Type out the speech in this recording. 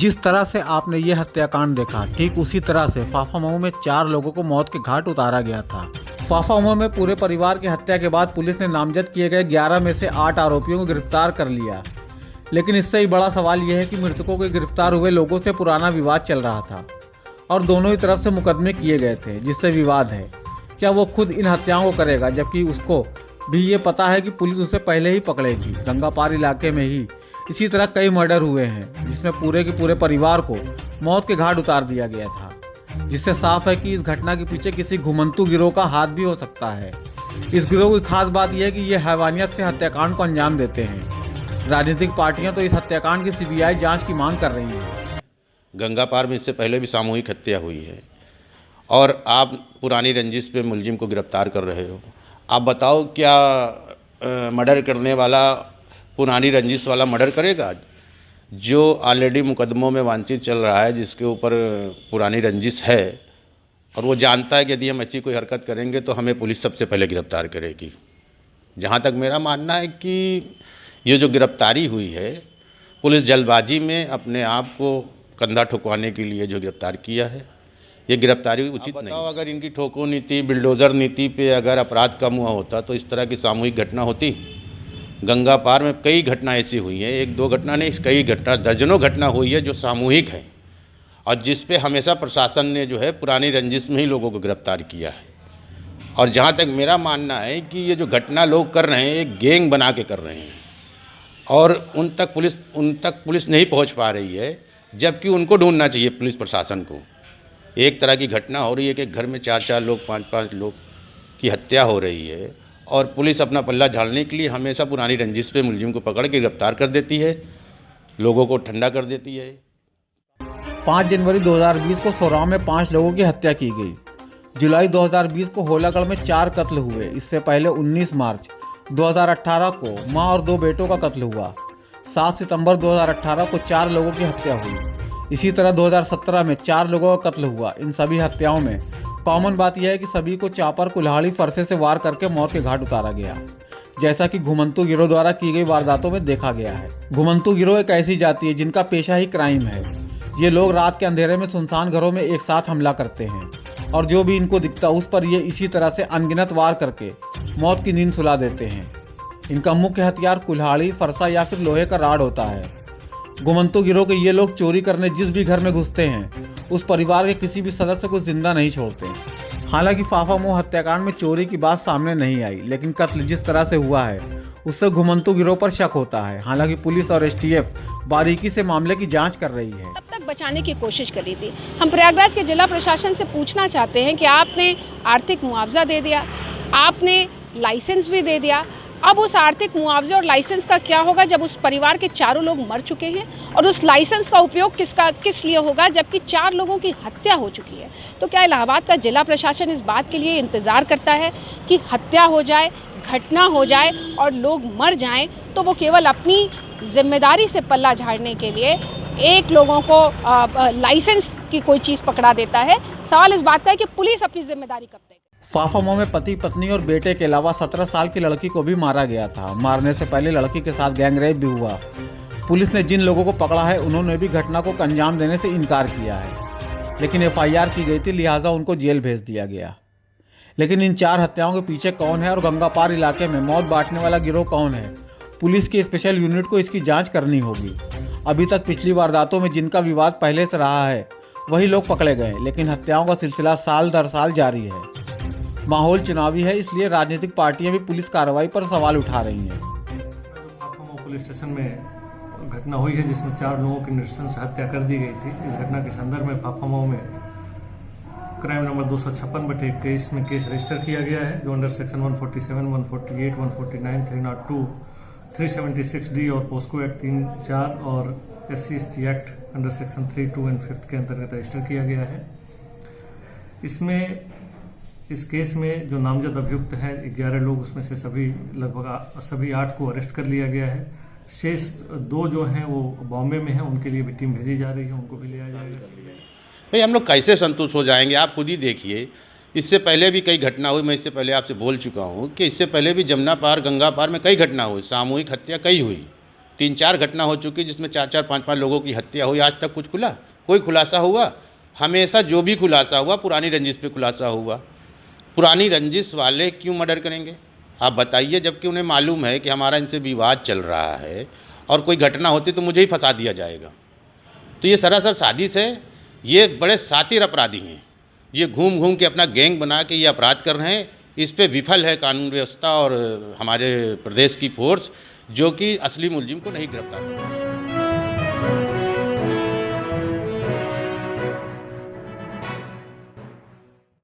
जिस तरह से आपने ये हत्याकांड देखा, ठीक उसी तरह से फाफामऊ में 4 लोगों को मौत के घाट उतारा गया था। फाफामऊ में पूरे परिवार की हत्या के बाद पुलिस ने नामजद किए गए 11 में से 8 आरोपियों को गिरफ्तार कर लिया। लेकिन इससे ही बड़ा सवाल यह है कि मृतकों के गिरफ्तार हुए लोगों से पुराना विवाद चल रहा था और दोनों ही तरफ से मुकदमे किए गए थे, जिससे विवाद है। क्या वो खुद इन हत्याओं को करेगा, जबकि उसको भी ये पता है कि पुलिस उसे पहले ही पकड़ेगी। गंगापार इलाके में ही इसी तरह कई मर्डर हुए हैं, जिसमें पूरे के पूरे परिवार को मौत के घाट उतार दिया गया था, जिससे साफ है कि इस घटना के पीछे किसी घुमंतू गिरोह का हाथ भी हो सकता है। इस गिरोह की खास बात यह है कि ये हैवानियत से हत्याकांड को अंजाम देते हैं। राजनीतिक पार्टियां तो इस हत्याकांड की सीबीआई जांच की मांग कर रही हैं। गंगापार में इससे पहले भी सामूहिक हत्या हुई है और आप पुरानी रंजिश पे मुलजिम को गिरफ्तार कर रहे हो। आप बताओ, क्या मर्डर करने वाला पुरानी रंजिश वाला मर्डर करेगा? जो ऑलरेडी मुकदमों में वांछित चल रहा है, जिसके ऊपर पुरानी रंजिश है और वो जानता है कि यदि हम ऐसी कोई हरकत करेंगे तो हमें पुलिस सबसे पहले गिरफ्तार करेगी। जहाँ तक मेरा मानना है कि ये जो गिरफ्तारी हुई है, पुलिस जल्दबाजी में अपने आप को कंधा ठुकवाने के लिए जो गिरफ्तार किया है, ये गिरफ्तारी उचित नहीं। बताओ, अगर इनकी ठोको नीति, बिल्डोज़र नीति पे अगर अपराध कम हुआ होता तो इस तरह की सामूहिक घटना होती? गंगापार में कई घटना ऐसी हुई हैं, एक दो घटना नहीं, कई घटना, दर्जनों घटना हुई है जो सामूहिक है और जिस पे हमेशा प्रशासन ने जो है पुरानी रंजिश में ही लोगों को गिरफ्तार किया है। और जहाँ तक मेरा मानना है कि ये जो घटना लोग कर रहे हैं, एक गैंग बना के कर रहे हैं और उन तक पुलिस नहीं पहुँच पा रही है, जबकि उनको ढूंढना चाहिए पुलिस प्रशासन को। एक तरह की घटना हो रही है कि एक घर में 4-4 लोग, 5-5 लोग की हत्या हो रही है और पुलिस अपना पल्ला झाड़ने के लिए हमेशा पुरानी रंजिश पे मुलजिम को पकड़ के गिरफ्तार कर देती है, लोगों को ठंडा कर देती है। 5 जनवरी 2020 को सोराव में 5 लोगों की हत्या की गई। जुलाई 2020 को होलागढ़ में 4 कत्ल हुए। इससे पहले 19 मार्च 2018 को मां और 2 बेटों का कत्ल हुआ। 7 सितंबर 2018 को 4 लोगों की हत्या हुई। इसी तरह 2017 में 4 लोगों का कत्ल हुआ। इन सभी हत्याओं में कॉमन बात यह है कि सभी को चापर, कुल्हाड़ी, फरसे से वार करके मौत के घाट उतारा गया, जैसा कि घुमंतू गिरोह द्वारा की गई वारदातों में देखा गया है। घुमंतू गिरोह एक ऐसी जाति है जिनका पेशा ही क्राइम है। ये लोग रात के अंधेरे में सुनसान घरों में एक साथ हमला करते हैं और जो भी इनको दिखता उस पर ये इसी तरह से अनगिनत वार करके मौत की नींद सुला देते हैं। इनका मुख्य हथियार कुल्हाड़ी, फरसा या फिर लोहे का राड होता है। घुमंतू गिरोह के ये लोग चोरी करने जिस भी घर में घुसते हैं, उस परिवार के किसी भी सदस्य को जिंदा नहीं छोड़ते। हालांकि फाफामऊ हत्याकांड में चोरी की बात सामने नहीं आई, लेकिन कत्ल जिस तरह से हुआ है उससे घुमंतू गिरोह पर शक होता है। हालांकि पुलिस और एसटीएफ बारीकी से मामले की जांच कर रही है। तब तक बचाने की कोशिश करी थी। हम प्रयागराज के जिला प्रशासन से पूछना चाहते हैं कि आपने आर्थिक मुआवजा दे दिया, आपने लाइसेंस भी दे दिया, अब उस आर्थिक मुआवजे और लाइसेंस का क्या होगा जब उस परिवार के 4 लोग मर चुके हैं? और उस लाइसेंस का उपयोग किस लिए होगा जबकि 4 लोगों की हत्या हो चुकी है? तो क्या इलाहाबाद का जिला प्रशासन इस बात के लिए इंतज़ार करता है कि हत्या हो जाए, घटना हो जाए और लोग मर जाएं, तो वो केवल अपनी जिम्मेदारी से पल्ला झाड़ने के लिए एक लोगों को लाइसेंस की कोई चीज़ पकड़ा देता है? सवाल इस बात का है कि पुलिस अपनी जिम्मेदारी कब तक? फाफामऊ में पति, पत्नी और बेटे के अलावा 17 साल की लड़की को भी मारा गया था। मारने से पहले लड़की के साथ गैंगरेप भी हुआ। पुलिस ने जिन लोगों को पकड़ा है उन्होंने भी घटना को अंजाम देने से इनकार किया है, लेकिन एफआईआर की गई थी, लिहाजा उनको जेल भेज दिया गया। लेकिन इन 4 हत्याओं के पीछे कौन है और गंगापार इलाके में मौत बांटने वाला गिरोह कौन है? पुलिस की स्पेशल यूनिट को इसकी जाँच करनी होगी। अभी तक पिछली वारदातों में जिनका विवाद पहले से रहा है वही लोग पकड़े गए, लेकिन हत्याओं का सिलसिला साल दर साल जारी है। माहौल चुनावी है, इसलिए राजनीतिक पार्टियां भी पुलिस कार्रवाई पर सवाल उठा रही हैं। फाफामऊ पुलिस स्टेशन में घटना हुई है जिसमें 4 लोगों की नृशंस हत्या कर दी गई थी। इस घटना के संदर्भ में फाफामऊ में क्राइम नंबर 256/21 में केस रजिस्टर किया गया है, जो अंडर सेक्शन 147, 148, 149, 302, 376D और पोस्को एक्ट 3-4 और SC/ST एक्ट अंडर सेक्शन 3, 2 और 5 के अंतर्गत रजिस्टर किया गया है। इस केस में जो नामजद अभियुक्त हैं 11 लोग, उसमें से लगभग सभी 8 को अरेस्ट कर लिया गया है। शेष 2 जो हैं वो बॉम्बे में हैं, उनके लिए भी टीम भेजी जा रही है, उनको भी लिया जाएगा। भाई, हम लोग कैसे संतुष्ट हो जाएंगे? आप खुद ही देखिए, इससे पहले भी कई घटना हुई। मैं इससे पहले आपसे बोल चुका हूँ कि इससे पहले भी जमुना पार, गंगा पार में कई घटना हुई, सामूहिक हत्या कई हुई। 3-4 घटना हो चुकी जिसमें 4-4, 5-5 लोगों की हत्या हुई, आज तक कुछ खुला, कोई खुलासा हुआ? हमेशा जो भी खुलासा हुआ पुरानी रंजिश पे खुलासा हुआ। पुरानी रंजिश वाले क्यों मर्डर करेंगे आप बताइए, जबकि उन्हें मालूम है कि हमारा इनसे विवाद चल रहा है और कोई घटना होती तो मुझे ही फंसा दिया जाएगा। तो ये सरासर साजिश है, ये बड़े शातिर अपराधी हैं, ये घूम घूम के अपना गैंग बना के ये अपराध कर रहे हैं। इस पे विफल है कानून व्यवस्था और हमारे प्रदेश की फोर्स, जो कि असली मुलजिम को नहीं गिरफ्तार कर।